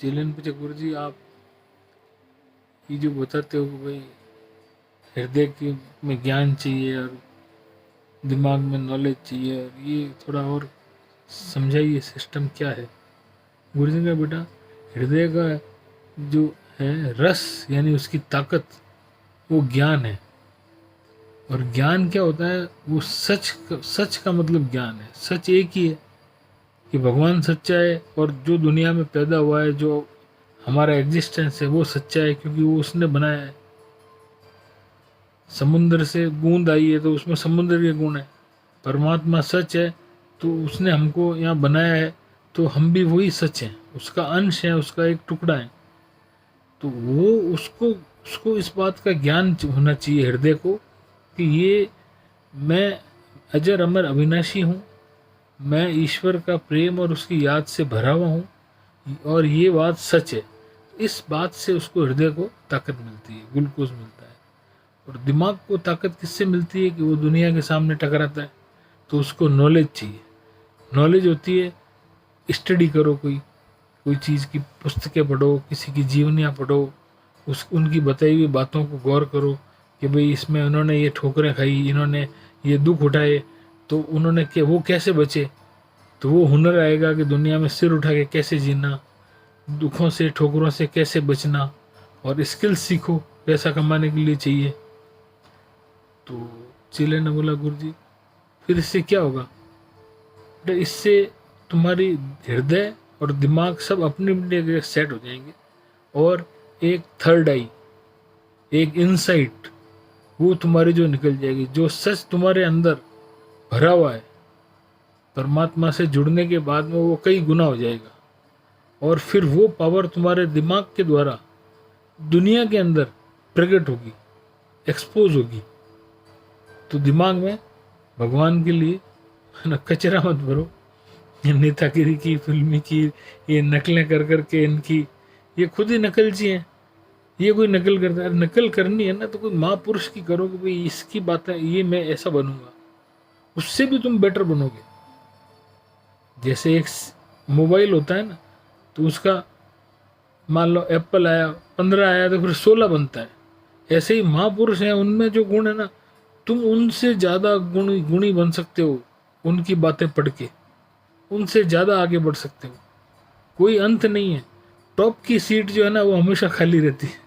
चिलन पूछे, गुरु जी आप ये जो बताते हो कि भाई हृदय की में ज्ञान चाहिए और दिमाग में नॉलेज चाहिए, और ये थोड़ा और समझाइए सिस्टम क्या है। गुरु जी का बेटा, हृदय का जो है रस यानी उसकी ताकत, वो ज्ञान है। और ज्ञान क्या होता है? वो सच का मतलब ज्ञान है। सच एक ही है कि भगवान सच्चा है, और जो दुनिया में पैदा हुआ है, जो हमारा एग्जिस्टेंस है, वो सच्चा है क्योंकि वो उसने बनाया है। समुद्र से बूंद आई है तो उसमें समुद्र के गुण है। परमात्मा सच है तो उसने हमको यहाँ बनाया है, तो हम भी वही सच हैं, उसका अंश है, उसका एक टुकड़ा है। तो वो उसको उसको इस बात का ज्ञान होना चाहिए हृदय को कि ये मैं अजर अमर अविनाशी हूँ, मैं ईश्वर का प्रेम और उसकी याद से भरा हुआ हूँ, और ये बात सच है। इस बात से उसको हृदय को ताकत मिलती है, ग्लूकोज मिलता है। और दिमाग को ताकत किससे मिलती है? कि वो दुनिया के सामने टकराता है तो उसको नॉलेज चाहिए। नॉलेज होती है, स्टडी करो, कोई कोई चीज़ की पुस्तकें पढ़ो, किसी की जीवनियाँ पढ़ो, उनकी बताई हुई बातों को गौर करो कि भाई इसमें उन्होंने ये ठोकरें खाई, इन्होंने ये दुख उठाए, तो उन्होंने वो कैसे बचे। तो वो हुनर आएगा कि दुनिया में सिर उठा के कैसे जीना, दुखों से ठोकरों से कैसे बचना, और स्किल्स सीखो पैसा कमाने के लिए चाहिए। तो चेले ने बोला, गुरु जी फिर इससे क्या होगा? बेटा इससे तुम्हारी हृदय और दिमाग सब अपने अपने सेट हो जाएंगे, और एक थर्ड आई, एक इनसाइट, वो तुम्हारी जो निकल जाएगी, जो सच तुम्हारे अंदर भरा हुआ है परमात्मा से जुड़ने के बाद में, वो कई गुना हो जाएगा। और फिर वो पावर तुम्हारे दिमाग के द्वारा दुनिया के अंदर प्रकट होगी, एक्सपोज होगी। तो दिमाग में भगवान के लिए ना कचरा मत भरो, ये नेतागिरी की, फिल्मी की, ये नकलें कर करके इनकी, ये खुद ही नकलची हैं। ये कोई नकल करता है, नकल करनी है ना तो कोई महापुरुष की करो कि भाई इसकी बातें, ये मैं ऐसा बनूंगा, उससे भी तुम बेटर बनोगे। जैसे एक मोबाइल होता है ना, तो उसका मान लो एप्पल आया 15 आया तो फिर 16 बनता है। ऐसे ही महापुरुष हैं, उनमें जो गुण है ना, तुम उनसे ज़्यादा गुणी बन सकते हो। उनकी बातें पढ़ के उनसे ज़्यादा आगे बढ़ सकते हो। कोई अंत नहीं है। टॉप की सीट जो है ना, वो हमेशा खाली रहती है।